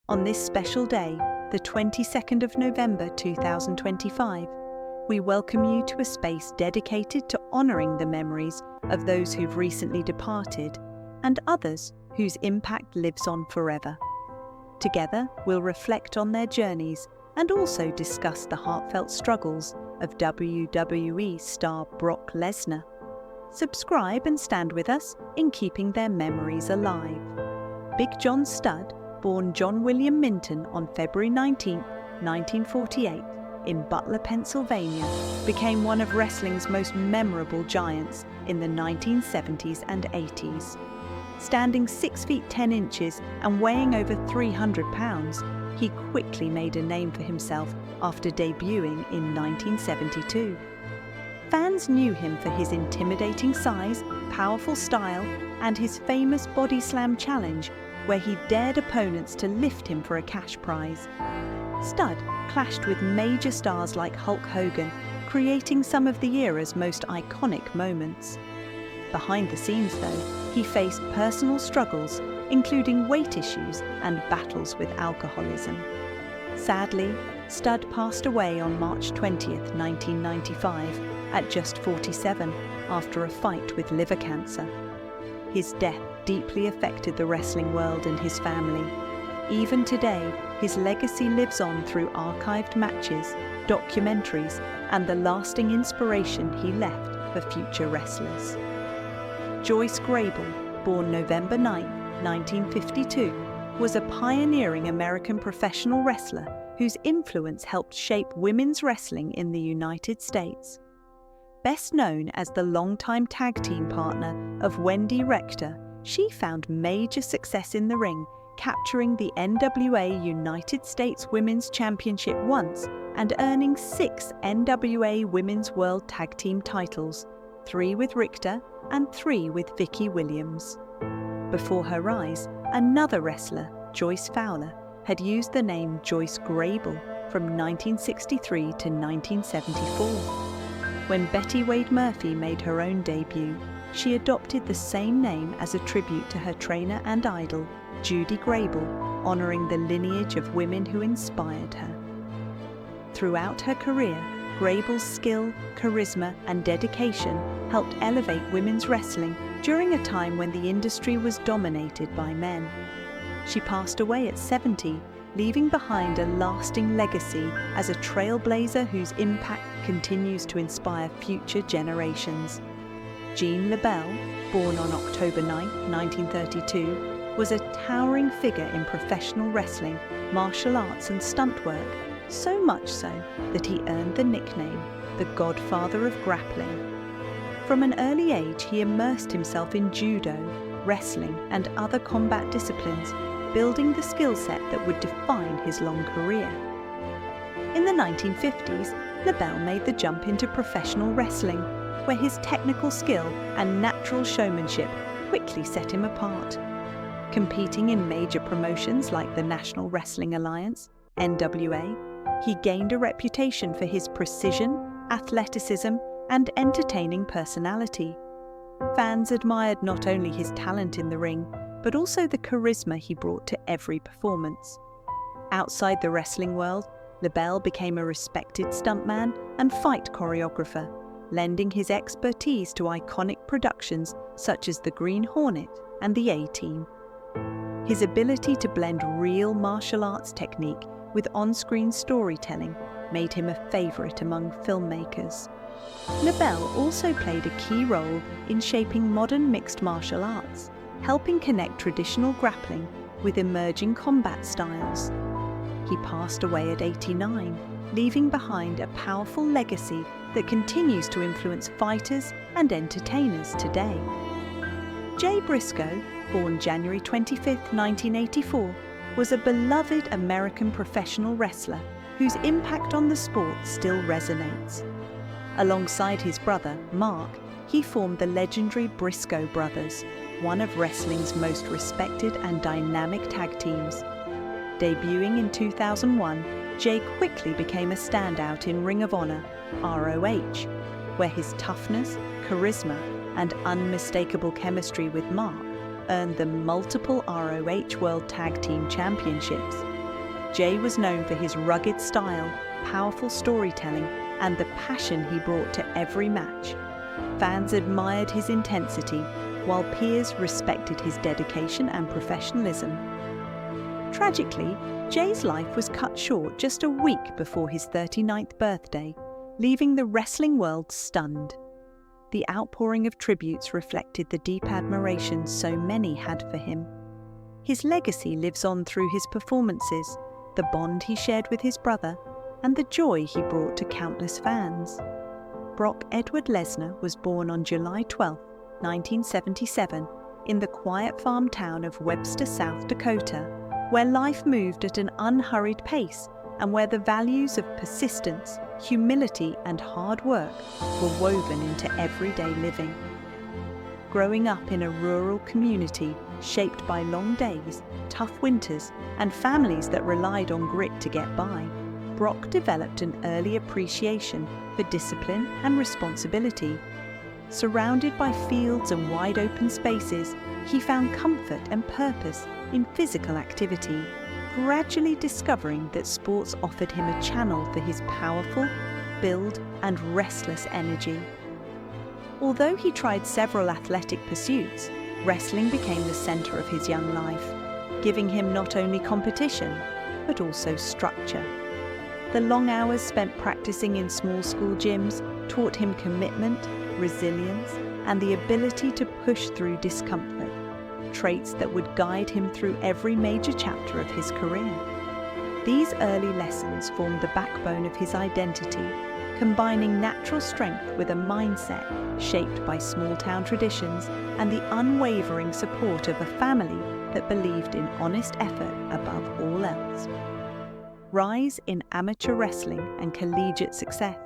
On this special day, the 22nd of November 2025, we welcome you to a space dedicated to honouring the memories of those who've recently departed and others whose impact lives on forever. Together, we'll reflect on their journeys and also discuss the heartfelt struggles of WWE star Brock Lesnar. Subscribe and stand with us in keeping their memories alive. Big John Studd, born John William Minton on February 19, 1948, in Butler, Pennsylvania, became one of wrestling's most memorable giants in the 1970s and 80s. Standing 6 feet 10 inches and weighing over 300 pounds, he quickly made a name for himself after debuting in 1972. Fans knew him for his intimidating size, powerful style, and his famous body slam challenge, where he dared opponents to lift him for a cash prize. Studd clashed with major stars like Hulk Hogan, creating some of the era's most iconic moments. Behind the scenes, though, he faced personal struggles, including weight issues and battles with alcoholism. Sadly, Studd passed away on March 20th, 1995, at just 47, after a fight with liver cancer. His death deeply affected the wrestling world and his family. Even today, his legacy lives on through archived matches, documentaries, and the lasting inspiration he left for future wrestlers. Joyce Grable, born November 9, 1952, was a pioneering American professional wrestler whose influence helped shape women's wrestling in the United States. Best known as the longtime tag team partner of Wendy Rector, she found major success in the ring, capturing the NWA United States Women's Championship once and earning 6 NWA Women's World Tag Team titles, 3 with Richter and 3 with Vicky Williams. Before her rise, another wrestler, Joyce Fowler, had used the name Joyce Grable from 1963 to 1974. When Betty Wade Murphy made her own debut, she adopted the same name as a tribute to her trainer and idol, Judy Grable, honoring the lineage of women who inspired her. Throughout her career, Grable's skill, charisma, and dedication helped elevate women's wrestling during a time when the industry was dominated by men. She passed away at 70, leaving behind a lasting legacy as a trailblazer whose impact continues to inspire future generations. Jean LaBelle, born on October 9, 1932, was a towering figure in professional wrestling, martial arts and stunt work, so much so that he earned the nickname the Godfather of Grappling. From an early age, he immersed himself in judo, wrestling and other combat disciplines, building the skill set that would define his long career. In the 1950s, LaBelle made the jump into professional wrestling, where his technical skill and natural showmanship quickly set him apart. Competing in major promotions like the National Wrestling Alliance, NWA, he gained a reputation for his precision, athleticism, and entertaining personality. Fans admired not only his talent in the ring, but also the charisma he brought to every performance. Outside the wrestling world, LaBelle became a respected stuntman and fight choreographer, lending his expertise to iconic productions such as the Green Hornet and the A-Team. His ability to blend real martial arts technique with on-screen storytelling made him a favorite among filmmakers. LaBelle also played a key role in shaping modern mixed martial arts, helping connect traditional grappling with emerging combat styles. He passed away at 89, leaving behind a powerful legacy that continues to influence fighters and entertainers today. Jay Briscoe, born January 25, 1984, was a beloved American professional wrestler whose impact on the sport still resonates. Alongside his brother, Mark, he formed the legendary Briscoe Brothers, one of wrestling's most respected and dynamic tag teams. Debuting in 2001, Jay quickly became a standout in Ring of Honor, ROH, where his toughness, charisma, and unmistakable chemistry with Mark earned them multiple ROH World Tag Team Championships, Jay was known for his rugged style, powerful storytelling, and the passion he brought to every match. Fans admired his intensity, while peers respected his dedication and professionalism. Tragically, Jay's life was cut short just a week before his 39th birthday, leaving the wrestling world stunned. The outpouring of tributes reflected the deep admiration so many had for him. His legacy lives on through his performances, the bond he shared with his brother, and the joy he brought to countless fans. Brock Edward Lesnar was born on July 12, 1977, in the quiet farm town of Webster, South Dakota, where life moved at an unhurried pace and where the values of persistence, humility, and hard work were woven into everyday living. Growing up in a rural community shaped by long days, tough winters, and families that relied on grit to get by, Brock developed an early appreciation for discipline and responsibility. Surrounded by fields and wide open spaces, he found comfort and purpose in physical activity, gradually discovering that sports offered him a channel for his powerful, build, and restless energy. Although he tried several athletic pursuits, wrestling became the center of his young life, giving him not only competition, but also structure. The long hours spent practicing in small school gyms taught him commitment, resilience, and the ability to push through discomfort, traits that would guide him through every major chapter of his career. These early lessons formed the backbone of his identity, combining natural strength with a mindset shaped by small-town traditions and the unwavering support of a family that believed in honest effort above all else. Rise in amateur wrestling and collegiate success.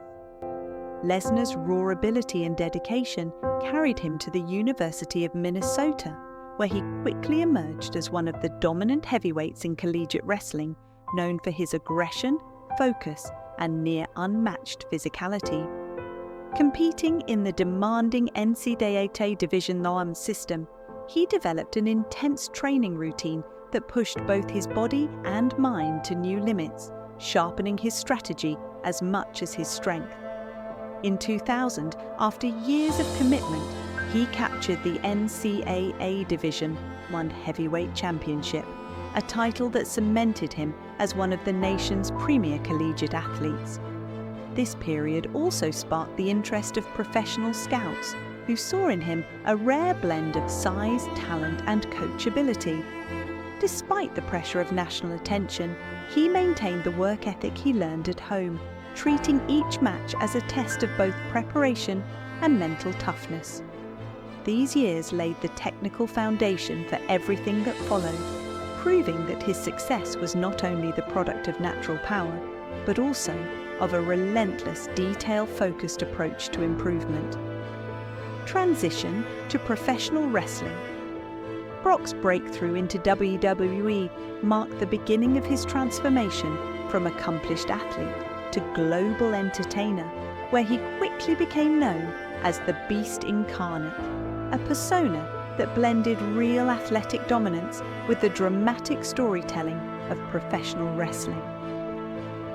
Lesnar's raw ability and dedication carried him to the University of Minnesota, where he quickly emerged as one of the dominant heavyweights in collegiate wrestling, known for his aggression, focus, and near-unmatched physicality. Competing in the demanding NCAA Division I system, he developed an intense training routine that pushed both his body and mind to new limits, sharpening his strategy as much as his strength. In 2000, after years of commitment, he captured the NCAA Division I Heavyweight Championship, a title that cemented him as one of the nation's premier collegiate athletes. This period also sparked the interest of professional scouts, who saw in him a rare blend of size, talent, and coachability. Despite the pressure of national attention, he maintained the work ethic he learned at home, treating each match as a test of both preparation and mental toughness. These years laid the technical foundation for everything that followed, proving that his success was not only the product of natural power, but also of a relentless, detail-focused approach to improvement. Transition to professional wrestling. Brock's breakthrough into WWE marked the beginning of his transformation from accomplished athlete to global entertainer, where he quickly became known as the Beast Incarnate, a persona that blended real athletic dominance with the dramatic storytelling of professional wrestling.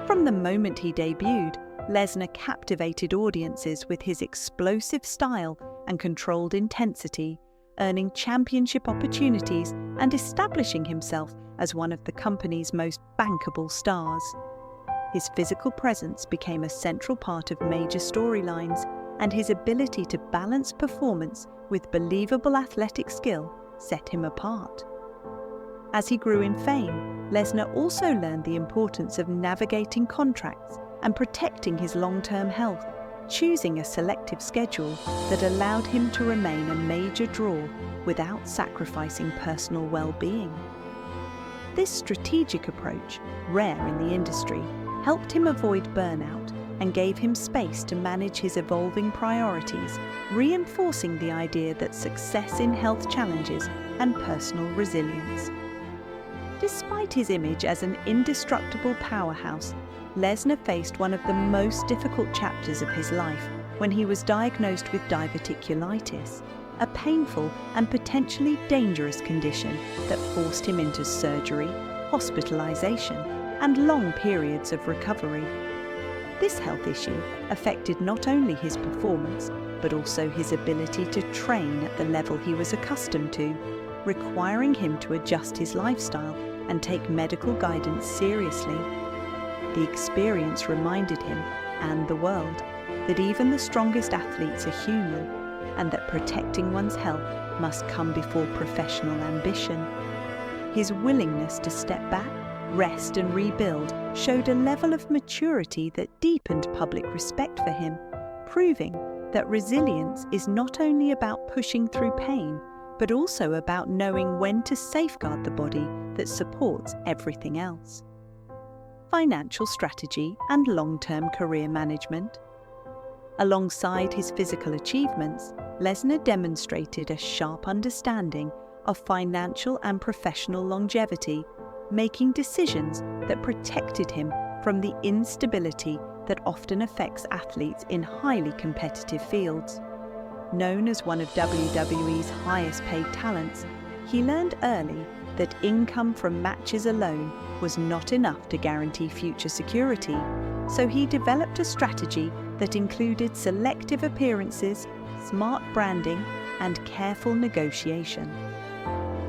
From the moment he debuted, Lesnar captivated audiences with his explosive style and controlled intensity, earning championship opportunities and establishing himself as one of the company's most bankable stars. His physical presence became a central part of major storylines, and his ability to balance performance with believable athletic skill set him apart. As he grew in fame, Lesnar also learned the importance of navigating contracts and protecting his long-term health, choosing a selective schedule that allowed him to remain a major draw without sacrificing personal well-being. This strategic approach, rare in the industry, helped him avoid burnout and gave him space to manage his evolving priorities, reinforcing the idea that success in health challenges and personal resilience. Despite his image as an indestructible powerhouse, Lesnar faced one of the most difficult chapters of his life when he was diagnosed with diverticulitis, a painful and potentially dangerous condition that forced him into surgery, hospitalization, and long periods of recovery. This health issue affected not only his performance, but also his ability to train at the level he was accustomed to, requiring him to adjust his lifestyle and take medical guidance seriously. The experience reminded him, and the world, that even the strongest athletes are human, and that protecting one's health must come before professional ambition. His willingness to step back, rest and rebuild showed a level of maturity that deepened public respect for him, proving that resilience is not only about pushing through pain, but also about knowing when to safeguard the body that supports everything else. Financial strategy and long-term career management. Alongside his physical achievements, Lesnar demonstrated a sharp understanding of financial and professional longevity, making decisions that protected him from the instability that often affects athletes in highly competitive fields. Known as one of WWE's highest-paid talents, he learned early that income from matches alone was not enough to guarantee future security, so he developed a strategy that included selective appearances, smart branding, and careful negotiation.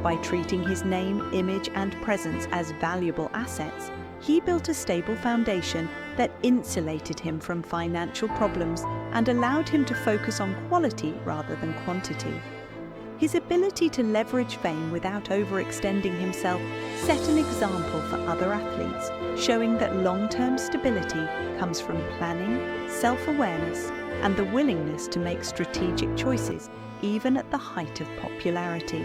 By treating his name, image, and presence as valuable assets, he built a stable foundation that insulated him from financial problems and allowed him to focus on quality rather than quantity. His ability to leverage fame without overextending himself set an example for other athletes, showing that long-term stability comes from planning, self-awareness, and the willingness to make strategic choices even at the height of popularity.